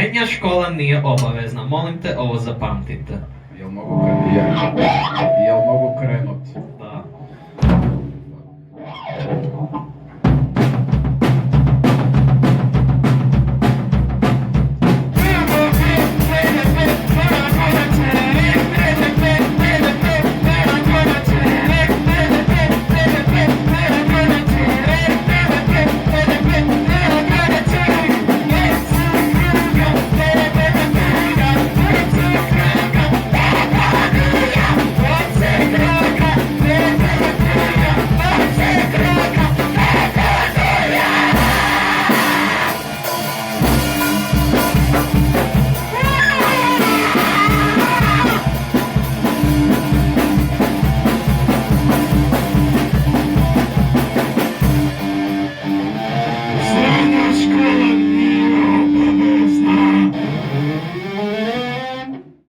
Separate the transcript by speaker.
Speaker 1: Srednja škola nije obavezna, molim te ovo zapamtite.
Speaker 2: Jel mogu krenut?